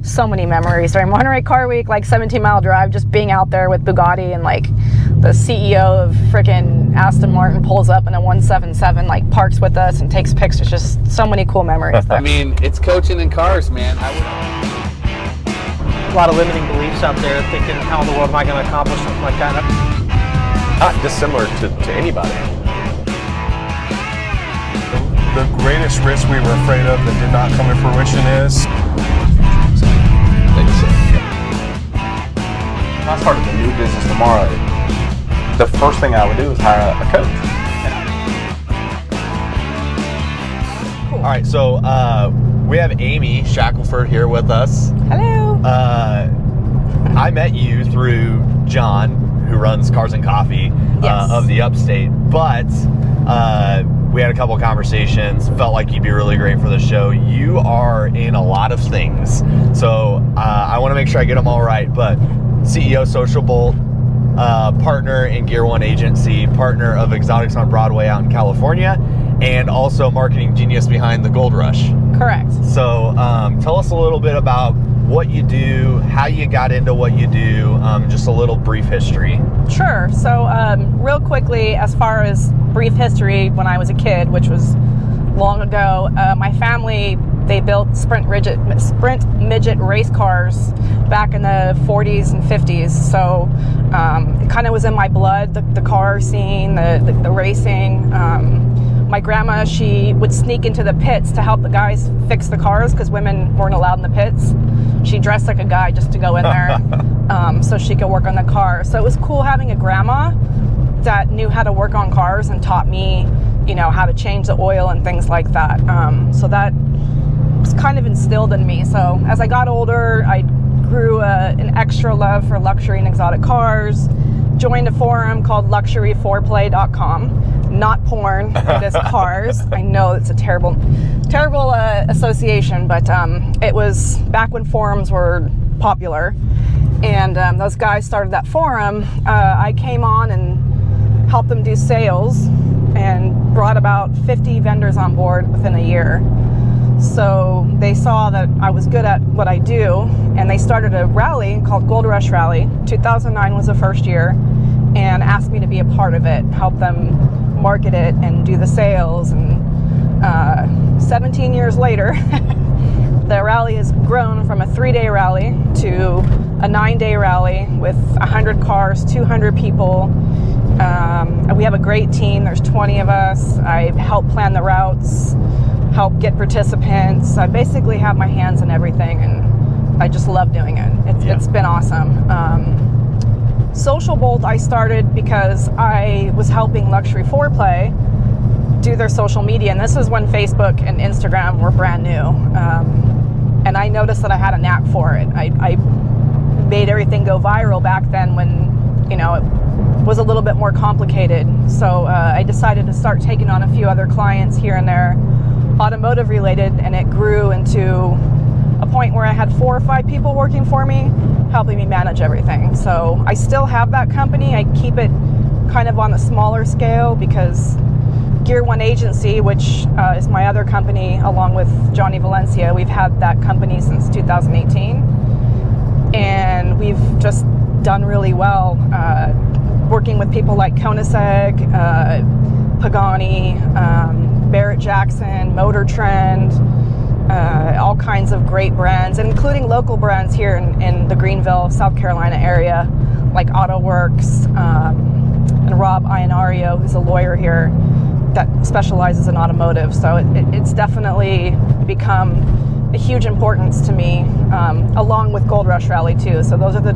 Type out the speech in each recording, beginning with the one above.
so many memories during Monterey Car Week, like 17-mile drive, just being out there with Bugatti, and like the CEO of frickin' Aston Martin pulls up in a 177, like parks with us and takes pictures. Just so many cool memories. I mean, it's coaching in cars, man. A lot of limiting beliefs out there, thinking, how in the world am I going to accomplish something like that? Not dissimilar to anybody. The greatest risk we were afraid of that did not come to fruition is... If I started a new business tomorrow, the first thing I would do is hire a coach. Cool. All right, so we have Aimee Shackleford here with us. Hello. I met you through John, who runs Cars and Coffee Yes. of the Upstate, but we had a couple of conversations, felt like you'd be really great for the show. You are in a lot of things, so I want to make sure I get them all right, but CEO Social Bolt, partner in Gear One Agency, partner of Exotics on Broadway out in California, and also marketing genius behind the Gold Rush. Correct. So tell us a little bit about what you do, how you got into what you do, just a little brief history. Sure. So real quickly, as far as brief history, when I was a kid, which was long ago, my family, they built sprint midget race cars back in the 40s and 50s. So it kind of was in my blood, the car scene, the racing. My grandma, she would sneak into the pits to help the guys fix the cars because women weren't allowed in the pits. She dressed like a guy just to go in there so she could work on the car. So it was cool having a grandma that knew how to work on cars and taught me, you know, how to change the oil and things like that. So that was kind of instilled in me. So as I got older, I grew an extra love for luxury and exotic cars, joined a forum called luxuryforeplay.com. Not porn, it is cars. I know it's a terrible association, but it was back when forums were popular, and those guys started that forum. I came on and helped them do sales and brought about 50 vendors on board within a year. So they saw that I was good at what I do, and they started a rally called Gold Rush Rally. 2009 was the first year, and asked me to be a part of it, help them market it and do the sales. And 17 years later, the rally has grown from a 3-day rally to a 9-day rally with 100 cars, 200 people. We have a great team. There's 20 of us. I help plan the routes, help get participants. I basically have my hands in everything, and I just love doing it. It's been awesome. Social Bolt I started because I was helping Luxury Foreplay do their social media, and this is when Facebook and Instagram were brand new. And I noticed that I had a knack for it. I made everything go viral back then when, you know, it was a little bit more complicated. So I decided to start taking on a few other clients here and there, automotive related, and it grew into a point where I had 4 or 5 people working for me, helping me manage everything. So I still have that company. I keep it kind of on the smaller scale because Gear One Agency, which is my other company along with Johnny Valencia, we've had that company since 2018. And we've just done really well working with people like Koenigsegg, Pagani, Barrett Jackson, Motor Trend, all kinds of great brands, including local brands here in the Greenville, South Carolina area, like AutoWorks, and Rob Ionario, who's a lawyer here that specializes in automotive. So it's definitely become a huge importance to me, along with Gold Rush Rally too. So those are the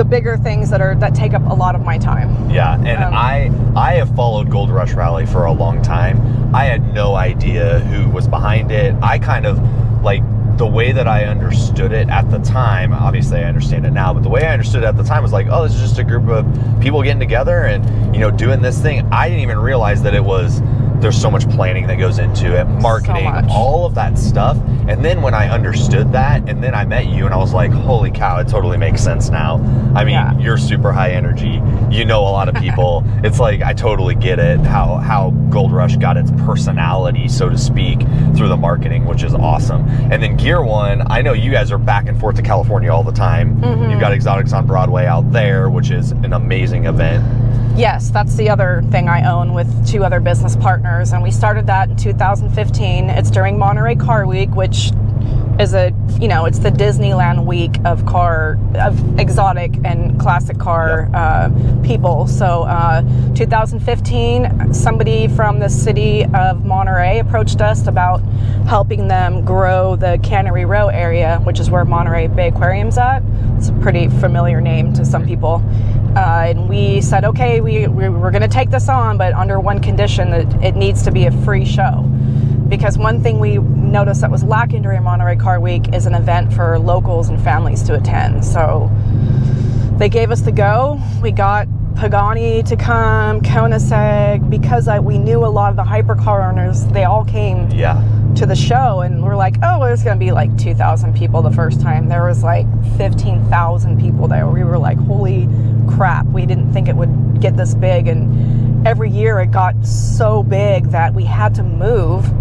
bigger things that take up a lot of my time. Yeah, and I have followed Gold Rush Rally for a long time. I had no idea who was behind it. I kind of, like, the way that I understood it at the time, obviously I understand it now, but the way I understood it at the time was like, oh, this is just a group of people getting together and, you know, doing this thing. I didn't even realize that it was there's so much planning that goes into it, marketing, much. all of that stuff. And then when I understood that, and then I met you, and I was like, holy cow, it totally makes sense now. I mean, you're super high energy. You know a lot of people. It's like, I totally get it, how Gold Rush got its personality, so to speak, through the marketing, which is awesome. And then Gear One, I know you guys are back and forth to California all the time. You've got Exotics on Broadway out there, which is an amazing event. Yes, that's the other thing I own with 2 other business partners, and we started that in 2015. It's during Monterey Car Week, which is it's the Disneyland week of exotic and classic car people. So 2015, somebody from the city of Monterey approached us about helping them grow the Cannery Row area, which is where Monterey Bay Aquarium's at. It's a pretty familiar name to some people. And we said, okay, we're going to take this on, but under one condition, that it needs to be a free show. Because one thing we noticed that was lacking during Monterey Car Week is an event for locals and families to attend. So they gave us the go. We got Pagani to come, Koenigsegg, because we knew a lot of the hypercar owners. They all came to the show, and we're like, oh, there's going to be like 2,000 people the first time. There was like 15,000 people there. We were like, holy crap, we didn't think it would get this big. And every year it got so big that we had to move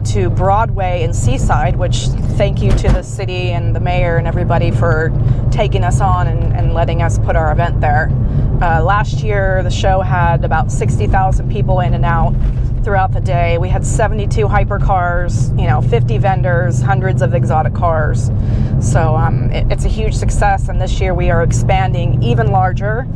to Broadway and Seaside, which thank you to the city and the mayor and everybody for taking us on and letting us put our event there. Last year, the show had about 60,000 people in and out throughout the day. We had 72 hypercars, 50 vendors, hundreds of exotic cars. So it's a huge success, and this year we are expanding even larger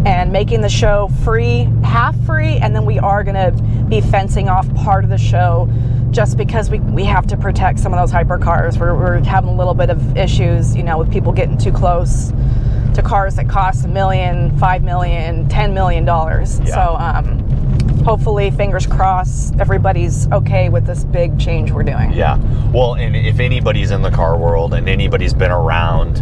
and making the show free, half free, and then we are going to be fencing off part of the show just because we have to protect some of those hypercars. We're having a little bit of issues, with people getting too close to cars that cost $1 million, $5 million, $10 million. So hopefully, fingers crossed, everybody's okay with this big change we're doing. Yeah. Well, and if anybody's in the car world and anybody's been around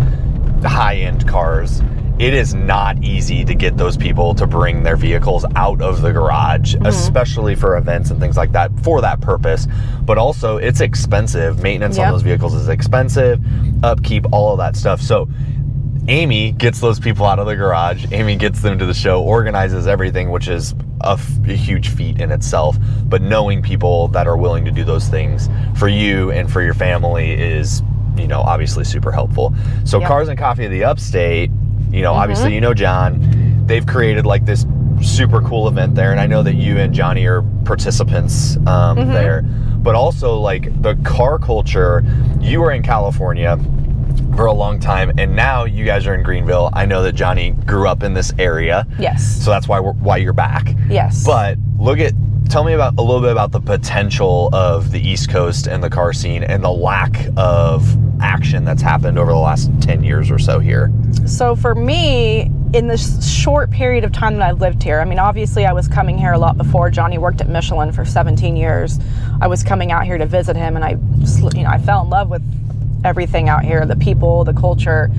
the high-end cars, it is not easy to get those people to bring their vehicles out of the garage, especially for events and things like that, for that purpose. But also, it's expensive. Maintenance on those vehicles is expensive, upkeep, all of that stuff. So Aimee gets those people out of the garage. Aimee gets them to the show, organizes everything, which is a huge feat in itself. But knowing people that are willing to do those things for you and for your family is, obviously super helpful. So Cars and Coffee of the Upstate, obviously, John, they've created like this super cool event there. And I know that you and Johnny are participants there. But also, like, the car culture, you were in California for a long time, and now you guys are in Greenville. I know that Johnny grew up in this area. Yes. So that's why you're back. Yes. But tell me a little bit about the potential of the East Coast and the car scene and the lack of action that's happened over the last 10 years or so here. So for me, in this short period of time that I've lived here, obviously I was coming here a lot before. Johnny worked at Michelin for 17 years. I was coming out here to visit him, and I fell in love with everything out here, the people, the culture.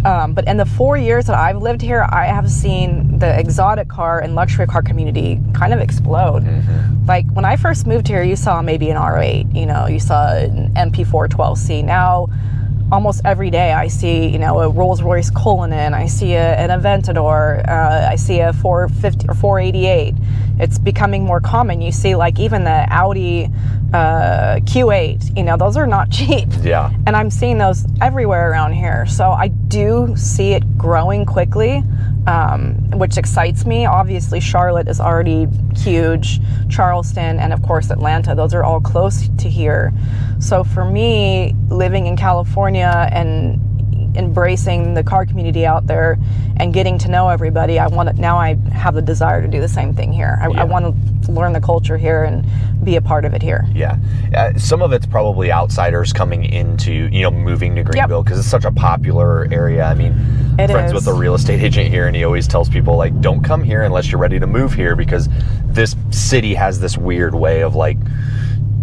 But in the 4 years that I've lived here, I have seen the exotic car and luxury car community kind of explode. Like, when I first moved here, you saw maybe an R8, you saw an MP4 12C. Now, almost every day I see, a Rolls-Royce Cullinan, I see an Aventador, I see a 450 or 488. It's becoming more common. You see, like, even the Audi Q8, those are not cheap. Yeah. And I'm seeing those everywhere around here. So I do see it growing quickly, which excites me. Obviously, Charlotte is already huge, Charleston, and of course Atlanta. Those are all close to here. So for me, living in California and embracing the car community out there and getting to know everybody, now I have the desire to do the same thing here. I want to learn the culture here and be a part of it here. Yeah. Some of it's probably outsiders coming into, moving to Greenville because it's such a popular area. I'm friends with a real estate agent here, and he always tells people, like, don't come here unless you're ready to move here, because this city has this weird way of, like,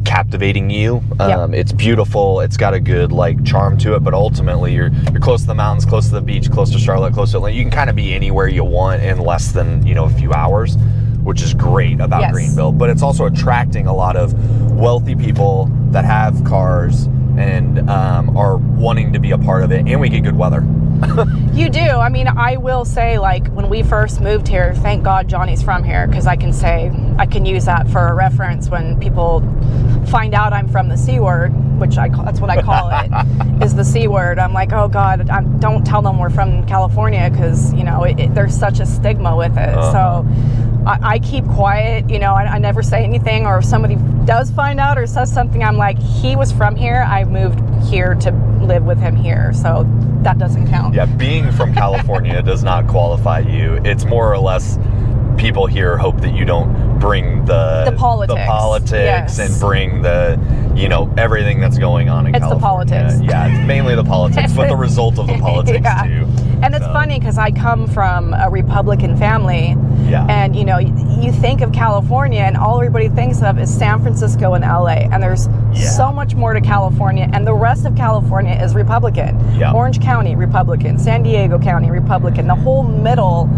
captivating you. It's beautiful. It's got a good, like, charm to it, but ultimately you're close to the mountains, close to the beach, close to Charlotte, close to Atlanta. You can kind of be anywhere you want in less than, a few hours. which is great about Yes. Greenville, but it's also attracting a lot of wealthy people that have cars and are wanting to be a part of it, and we get good weather. You do. I mean, I will say, like, when we first moved here, thank God Johnny's from here, because I can use that for a reference when people find out I'm from the C word, which that's what I call it, is the C word. I'm like, oh God, don't tell them we're from California, because, you know, there's such a stigma with it. So I keep quiet, you know, I never say anything, or if somebody does find out or says something, I'm like, he was from here, I moved here to live with him here, so that doesn't count. Yeah, being from California does not qualify you. It's more or less people here hope that you don't bring the politics Yes. and bring the, you know, everything that's going on in California. It's the politics. Yeah, it's mainly the politics, but the result of the politics too. And it's funny because I come from a Republican family. Yeah. And, you know, you think of California and all everybody thinks of is San Francisco and LA. And there's so much more to California. And the rest of California is Republican. Yeah. Orange County, Republican. San Diego County, Republican. The whole middle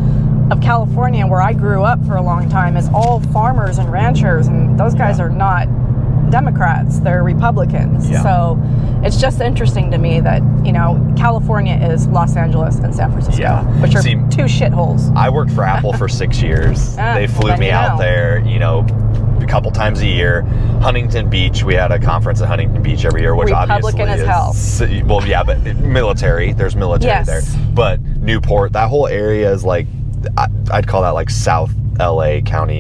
of California, where I grew up for a long time, is all farmers and ranchers. And those guys are not Democrats, they're Republicans. Yeah. So it's just interesting to me that, you know, California is Los Angeles and San Francisco, which are two shitholes. I worked for Apple for 6 years. They flew me out there, you know, a couple times a year. Huntington Beach, we had a conference at Huntington Beach every year, which Republican obviously as is hell. Well, yeah, but military. There's military there. But Newport, that whole area is like, I'd call that like South LA County,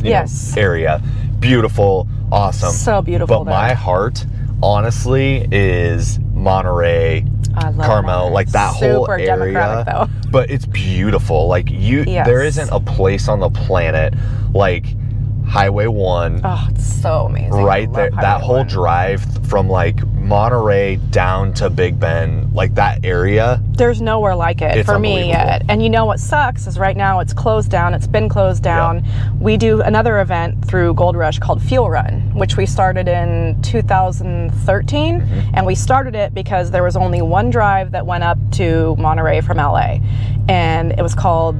you know, area. Beautiful, awesome. So beautiful. But my heart, honestly, is Monterey, Carmel, like that whole area. Democratic, though. But it's beautiful. Like there isn't a place on the planet like Highway 1. Oh, it's so amazing. Right there, that whole drive from like Monterey down to Big Bend, like that area. There's nowhere like it for me yet. And you know what sucks is right now it's closed down. It's been closed down. Yep. We do another event through Gold Rush called Fuel Run, which we started in 2013. Mm-hmm. And we started it because there was only one drive that went up to Monterey from LA. And it was called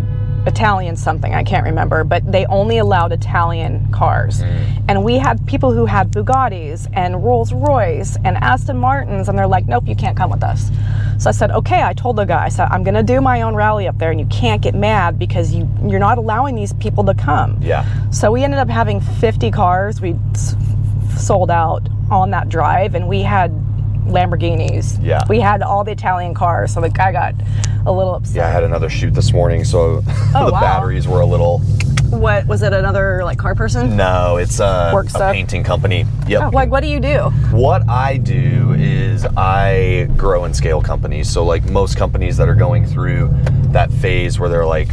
Italian something, I can't remember, but they only allowed Italian cars. And we had people who had Bugattis and Rolls Royce and Aston Martins, and they're like, nope, you can't come with us. So I said, okay. I told the guy, I said, I'm gonna do my own rally up there, and you can't get mad because you're not allowing these people to come. Yeah. So we ended up having 50 cars. We sold out on that drive, and we had Lamborghinis. Yeah. We had all the Italian cars, so the guy got a little upset. Yeah, I had another shoot this morning, so the batteries were a little... What, was it another like car person? No, it's a painting company. Yep. Oh, like, what do you do? What I do is I grow and scale companies. So like most companies that are going through that phase where they're like,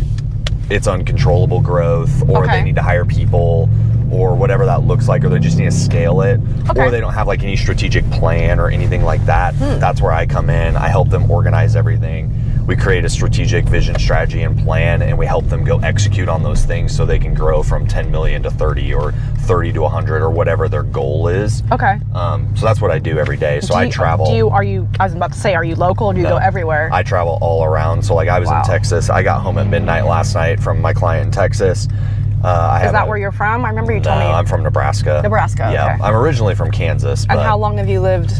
it's uncontrollable growth, or they need to hire people, or whatever that looks like, or they just need to scale it, or they don't have like any strategic plan or anything like that. That's where I come in. I help them organize everything. We create a strategic vision, strategy, and plan, and we help them go execute on those things so they can grow from 10 million to 30 or 30 to 100 or whatever their goal is. Okay. So that's what I do every day. So I travel. I was about to say, are you local or do you go everywhere? I travel all around. So like I was in Texas. I got home at midnight last night from my client in Texas. Is that where you're from? I remember you told me. No, I'm from Nebraska. Nebraska, yeah. okay. I'm originally from Kansas. And how long have you lived?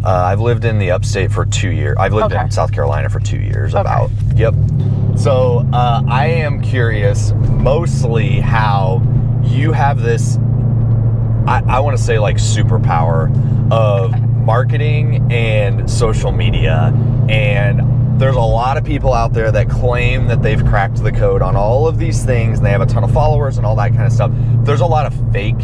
I've lived in the upstate for 2 years. I've lived in South Carolina for 2 years, about. Yep. So I am curious mostly how you have this, I want to say like superpower of marketing and social media. And there's a lot of people out there that claim that they've cracked the code on all of these things, and they have a ton of followers and all that kind of stuff. There's a lot of fake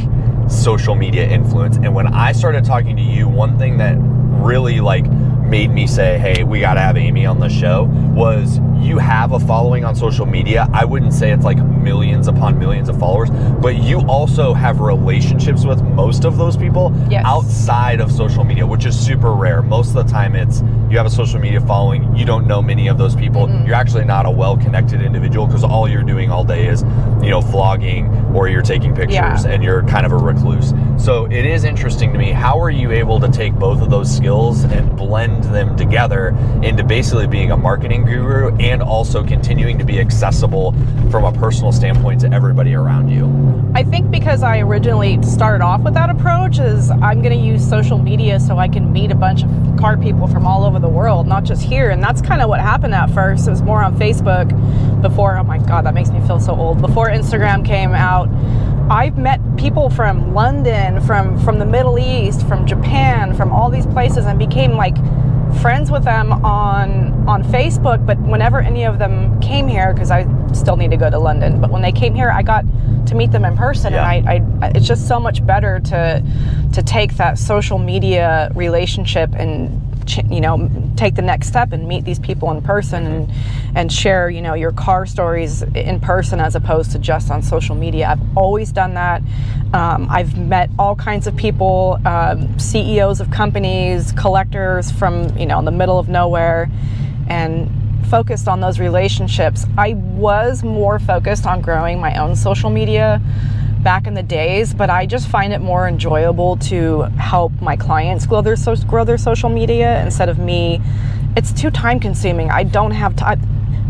social media influence. And when I started talking to you, one thing that really like made me say, hey, we got to have Aimee on the show, was you have a following on social media. I wouldn't say it's like millions upon millions of followers, but you also have relationships with most of those people outside of social media, which is super rare. Most of the time it's you have a social media following, you don't know many of those people. You're actually not a well-connected individual because all you're doing all day is, you know, vlogging, or you're taking pictures and you're kind of a recluse. So it is interesting to me, how are you able to take both of those skills and blend them together into basically being a marketing guru and also continuing to be accessible from a personal standpoint to everybody around you? I think because I originally started off with that approach is I'm going to use social media so I can meet a bunch of car people from all over the world, not just here. And that's kind of what happened at first. It was more on Facebook before, oh my God, that makes me feel so old. Before Instagram came out, I've met people from London, from the Middle East, from Japan, from all these places, and became like friends with them on Facebook. But whenever any of them came here, because I still need to go to London, but when they came here, I got to meet them in person. Yeah. And I it's just so much better to take that social media relationship and take the next step and meet these people in person and share your car stories in person as opposed to just on social media. I've always done that. I've met all kinds of people, CEOs of companies, collectors from in the middle of nowhere, and focused on those relationships. I was more focused on growing my own social media back in the days, but I just find it more enjoyable to help my clients grow their social media instead of me. It's too time consuming. I don't have time.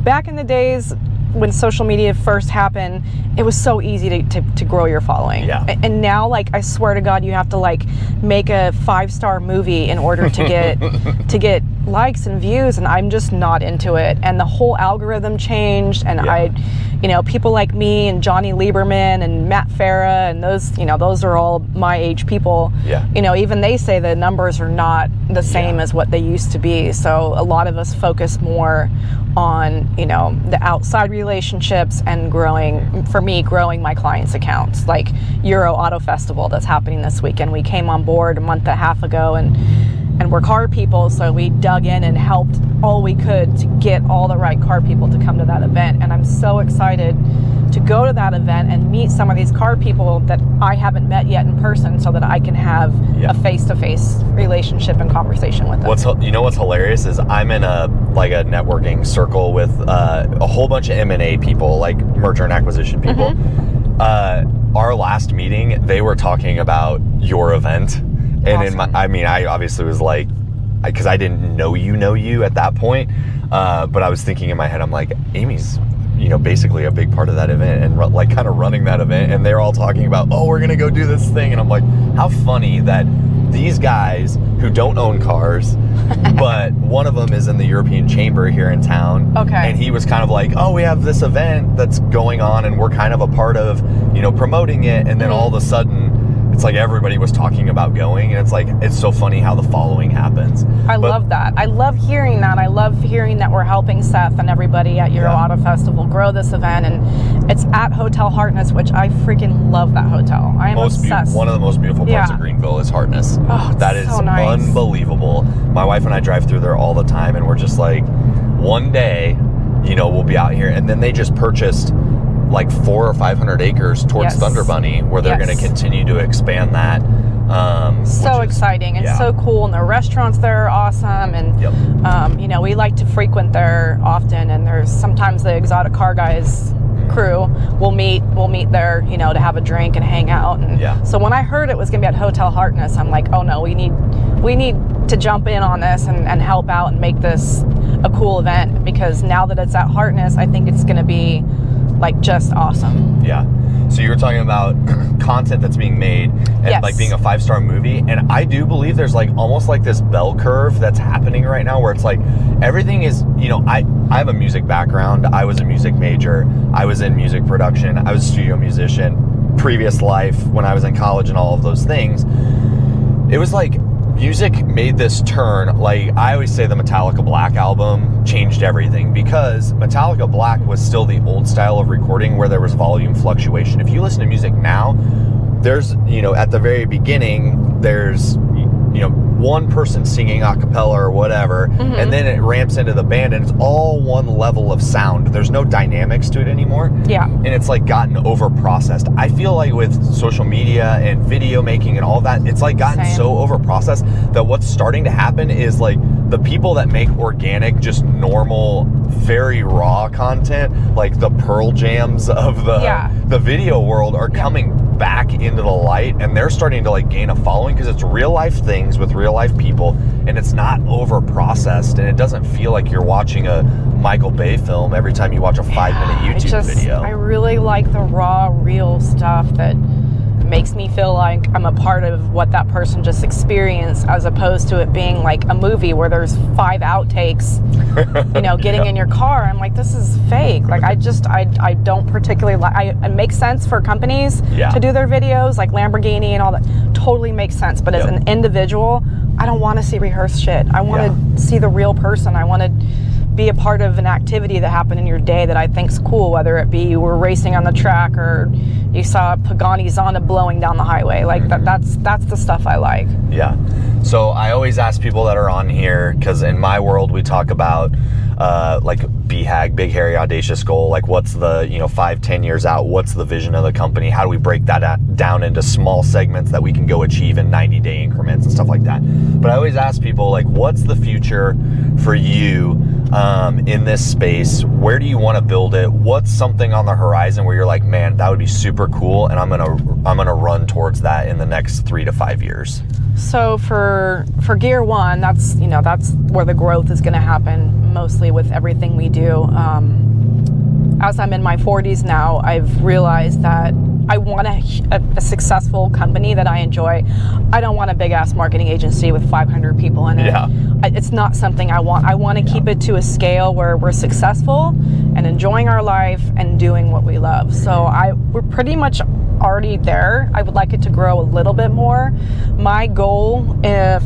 Back in the days when social media first happened, it was so easy to grow your following. Yeah. And now, I swear to God, you have to make a 5-star movie in order to get to get likes and views, and I'm just not into it. And the whole algorithm changed, and people like me and Johnny Lieberman and Matt Farah and those are all my age people. Yeah. Even they say the numbers are not the same as what they used to be. So a lot of us focus more on the outside relationships and growing my clients' accounts, like Euro Auto Festival that's happening this weekend. We came on board a month and a half ago, and we're car people, so we dug in and helped all we could to get all the right car people to come to that event. And I'm so excited to go to that event and meet some of these car people that I haven't met yet in person, so that I can have a face-to-face relationship and conversation with them. What's hilarious is I'm in a networking circle with a whole bunch of M&A people, like merger and acquisition people. Our last meeting, they were talking about your event. And Awesome. I obviously was like, because I didn't know you at that point, but I was thinking in my head, I'm like, Amy's, basically a big part of that event and kind of running that event. And they're all talking about, oh, we're going to go do this thing. And I'm like, how funny that these guys who don't own cars, but one of them is in the European Chamber here in town. Okay. And he was kind of like, oh, we have this event that's going on and we're kind of a part of, promoting it. And then all of a sudden, it's like everybody was talking about going, and it's so funny how the following happens. I love that. I love hearing that. I love hearing that we're helping Seth and everybody at Euro Auto Festival grow this event, and it's at Hotel Hartness, which I freaking love that hotel. I am obsessed. One of the most beautiful parts of Greenville is Hartness. Oh, it's that is so nice. Unbelievable. My wife and I drive through there all the time, and we're just like, one day, we'll be out here. And then they just purchased 400 or 500 acres towards Thunder Bunny, where they're going to continue to expand that. So exciting and so cool, and the restaurants there are awesome, and we like to frequent there often, and there's sometimes the exotic car guys crew will meet there, to have a drink and hang out. And so when I heard it was going to be at Hotel Hartness, I'm like, oh no, we need to jump in on this and help out and make this a cool event, because now that it's at Hartness, I think it's going to be just awesome. Yeah. So you were talking about content that's being made and being a 5-star movie. And I do believe there's almost this bell curve that's happening right now, where it's everything is, I have a music background. I was a music major. I was in music production. I was a studio musician. Previous life, when I was in college and all of those things, it was music made this turn. I always say the Metallica Black album changed everything, because Metallica Black was still the old style of recording where there was volume fluctuation. If you listen to music now, there's, at the very beginning, there's, one person singing a cappella or whatever, and then it ramps into the band, and it's all one level of sound. There's no dynamics to it anymore. Yeah. And it's gotten over processed. I feel with social media and video making and all that, it's gotten so over processed that what's starting to happen is the people that make organic, just normal, very raw content, like the Pearl Jams of the video world, are coming back into the light, and they're starting to like gain a following because it's real life things with real life people, and it's not over processed, and it doesn't feel like you're watching a Michael Bay film every time you watch a 5-minute YouTube video. I really like the raw, real stuff that makes me feel like I'm a part of what that person just experienced, as opposed to it being like a movie where there's 5 outtakes, getting in your car. I'm like, this is fake. Like, I don't particularly like, it makes sense for companies to do their videos, like Lamborghini and all that. Totally makes sense. But as an individual, I don't want to see rehearsed shit. I want to see the real person. I want to be a part of an activity that happened in your day that I think's cool, whether it be you were racing on the track or you saw Pagani Zonda blowing down the highway. Like that's the stuff I like. Yeah. So I always ask people that are on here, because in my world we talk about like BHAG, big hairy audacious goal, like what's the 5-10 years out, what's the vision of the company, how do we break that down into small segments that we can go achieve in 90-day increments and stuff like that. But I always ask people, like, what's the future for you in this space? Where do you want to build it? What's something on the horizon where you're like, man, that would be super cool, and I'm gonna run towards that in the next 3 to 5 years? So for Gear One, that's where the growth is going to happen, mostly with everything we do. As I'm in my 40s now, I've realized that I want a successful company that I enjoy. I don't want a big ass marketing agency with 500 people in it. Yeah. It's not something I want. I want to keep it to a scale where we're successful and enjoying our life and doing what we love. So we're pretty much already there. I would like it to grow a little bit more. My goal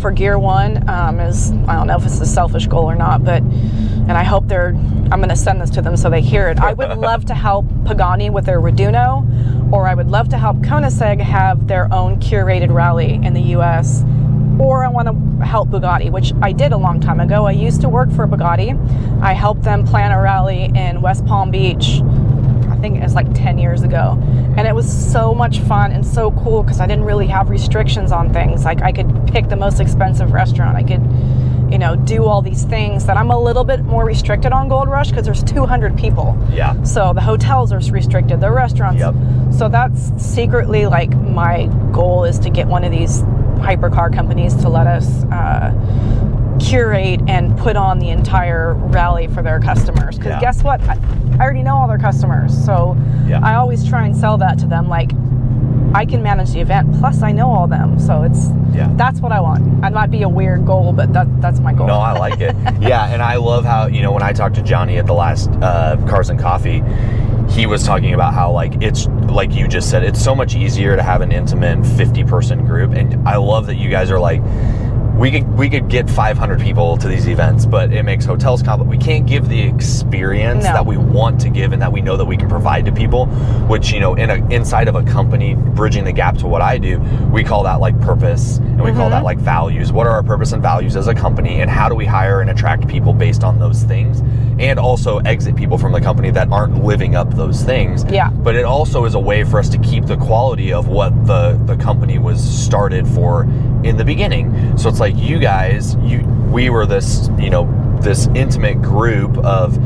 for Gear One is, I don't know if it's a selfish goal or not, but, and I hope I'm going to send this to them so they hear it. I would love to help Pagani with their Raduno, or I would love to help Koenigsegg have their own curated rally in the US, or I want to help Bugatti, which I did a long time ago. I used to work for Bugatti. I helped them plan a rally in West Palm Beach. I think it was like 10 years ago. And it was so much fun and so cool because I didn't really have restrictions on things. Like, I could pick the most expensive restaurant. I could, do all these things that I'm a little bit more restricted on Gold Rush because there's 200 people. Yeah. So the hotels are restricted, the restaurants. Yep. So that's secretly like my goal, is to get one of these hypercar companies to let us curate and put on the entire rally for their customers. Because guess what? I already know all their customers. So I always try and sell that to them. Like, I can manage the event, plus I know all them. So that's what I want. It might be a weird goal, but that's my goal. No, I like it. Yeah, and I love how, when I talked to Johnny at the last Cars and Coffee, he was talking about how, like, it's like you just said, it's so much easier to have an intimate 50-person group. And I love that you guys are like, we could get 500 people to these events, but it makes hotels complicated. We can't give the experience that we want to give and that we know that we can provide to people, which, inside of a company, bridging the gap to what I do, we call that like purpose, and we call that like values. What are our purpose and values as a company, and how do we hire and attract people based on those things, and also exit people from the company that aren't living up those things. Yeah. But it also is a way for us to keep the quality of what the company was started for in the beginning. So it's like, you guys, we were this, this intimate group of,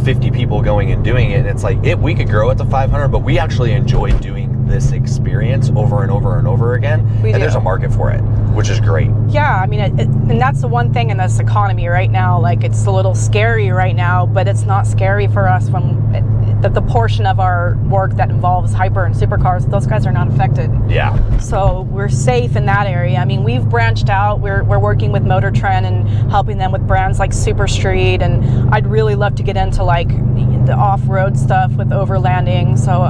50 people going and doing it. And it's like, we could grow it to 500, but we actually enjoy doing this experience over and over and over again. And there's a market for it, which is great. Yeah, I mean, and that's the one thing in this economy right now. Like, it's a little scary right now, but it's not scary for us when the portion of our work that involves hyper and supercars, those guys are not affected. Yeah. So we're safe in that area. I mean, we've branched out. We're working with Motor Trend and helping them with brands like Super Street, and I'd really love to get into like the off-road stuff with overlanding. So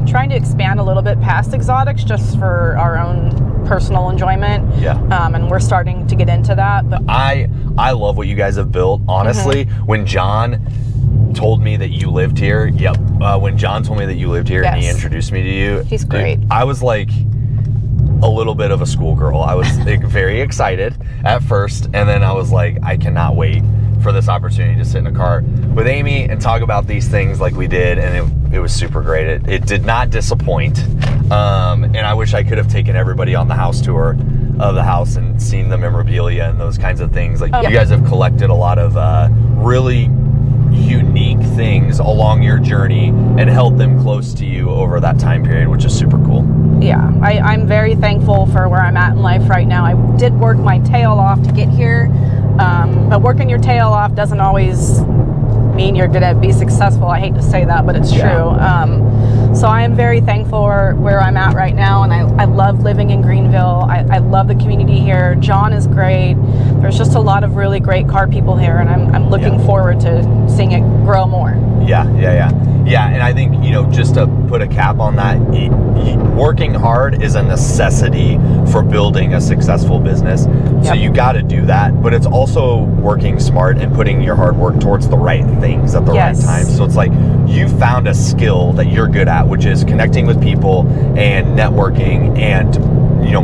trying to expand a little bit past exotics just for our own personal enjoyment. Yeah. And we're starting to get into that. But I love what you guys have built. Honestly, when John told me that you lived here, when John told me that you lived here and he introduced me to you, he's great. Dude, I was like, a little bit of a schoolgirl. I was very excited at first, and then I was like, I cannot wait for this opportunity to sit in a car with Aimee and talk about these things like we did, and it was super great. It did not disappoint, and I wish I could have taken everybody on the house tour of the house and seen the memorabilia and those kinds of things. Like, you guys have collected a lot of really unique things along your journey and held them close to you over that time period, which is super cool. Yeah, I'm very thankful for where I'm at in life right now. I did work my tail off to get here, but working your tail off doesn't always mean you're gonna be successful. I hate to say that, but it's true. So I am very thankful for where I'm at right now, and I love living in Greenville. I love the community here. John is great. There's just a lot of really great car people here, and I'm looking forward to seeing it grow more. Yeah, and I think, just to put a cap on that, working hard is a necessity for building a successful business. So you got to do that, but it's also working smart and putting your hard work towards the right things at the right time. So it's like you found a skill that you're good at, which is connecting with people and networking and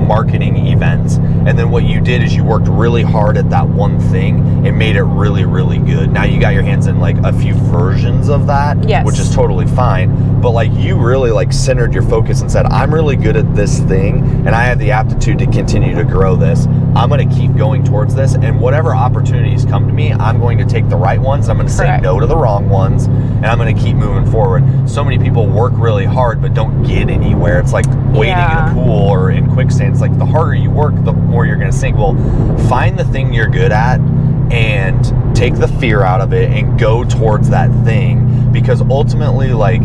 marketing events. And then what you did is you worked really hard at that one thing and made it really, really good. Now you got your hands in like a few versions of that, which is totally fine. But like you really like centered your focus and said, I'm really good at this thing and I have the aptitude to continue to grow this. I'm going to keep going towards this, and whatever opportunities come to me, I'm going to take the right ones. I'm going to say no to the wrong ones, and I'm going to keep moving forward. So many people work really hard but don't get anywhere. It's like wading in a pool or in quicksand. It's like the harder you work, the more you're going to sink. Well, find the thing you're good at and take the fear out of it and go towards that thing, because ultimately, like,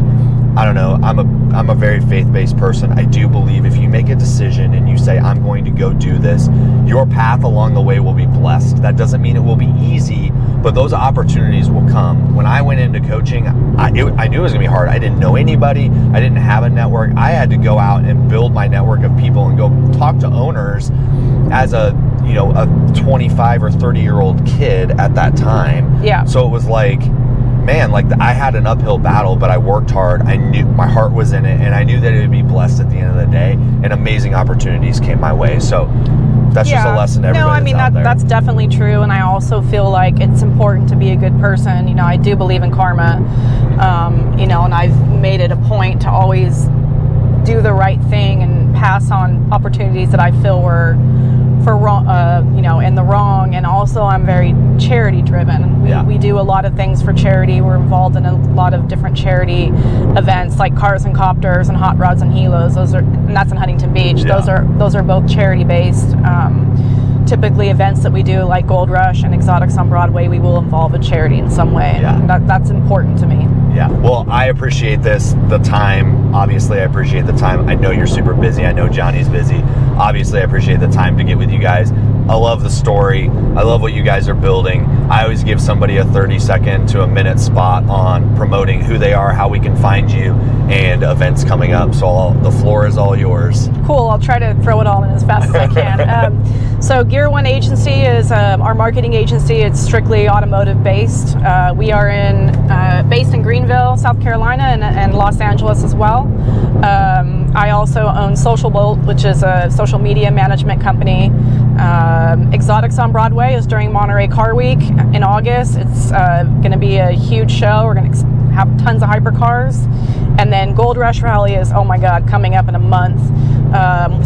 I don't know, I'm a very faith-based person. I do believe if you make a decision and you say, I'm going to go do this, your path along the way will be blessed. That doesn't mean it will be easy, but those opportunities will come. When I went into coaching, I knew it was gonna be hard. I didn't know anybody. I didn't have a network. I had to go out and build my network of people and go talk to owners as a 25 or 30-year-old kid at that time. So it was like, man, like I had an uphill battle, but I worked hard. I knew my heart was in it, and I knew that it would be blessed at the end of the day, and amazing opportunities came my way. So that's just a lesson to everybody. No, I mean, that's definitely true, and I also feel like it's important to be a good person. I do believe in karma, and I've made it a point to always do the right thing and pass on opportunities that I feel were for wrong, in the wrong. And also I'm very charity driven. We do a lot of things for charity. We're involved in a lot of different charity events like Cars and Copters and Hot Rods and Helos. And that's in Huntington Beach. Those are both charity based. Typically events that we do like Gold Rush and Exotics on Broadway, we will involve a charity in some way. And that's important to me. Well, I appreciate the time. Obviously, I appreciate the time. I know you're super busy. I know Johnny's busy. Obviously, I appreciate the time to get with you guys. I love the story. I love what you guys are building. I always give somebody a 30-second to a minute spot on promoting who they are, how we can find you, and events coming up. So the floor is all yours. Cool. I'll try to throw it all in as fast as I can. So Gear One Agency is our marketing agency. It's strictly automotive based. We are based in Greenville, South Carolina, and Los Angeles as well. I also own Social Bolt, which is a social media management company. Exotics on Broadway is during Monterey Car Week in August. It's going to be a huge show. We're going to have tons of hypercars. And then Gold Rush Rally is, oh my God, coming up in a month.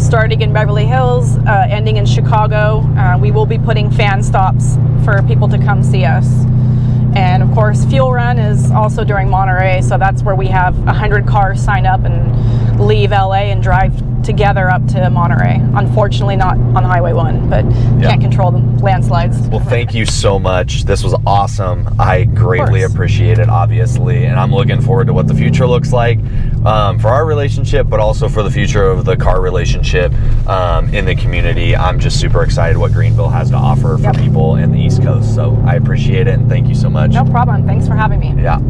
Starting in Beverly Hills, ending in Chicago. We will be putting fan stops for people to come see us. And of course, Fuel Run is also during Monterey, so that's where we have 100 cars sign up and leave LA and drive together up to Monterey. Unfortunately, not on Highway 1, but can't control the landslides. Well, thank you so much. This was awesome. I greatly appreciate it, obviously, and I'm looking forward to what the future looks like for our relationship, but also for the future of the car relationship in the community. I'm just super excited what Greenville has to offer for people in the East Coast. So I appreciate it, and thank you so much. No problem. Thanks for having me. Yeah.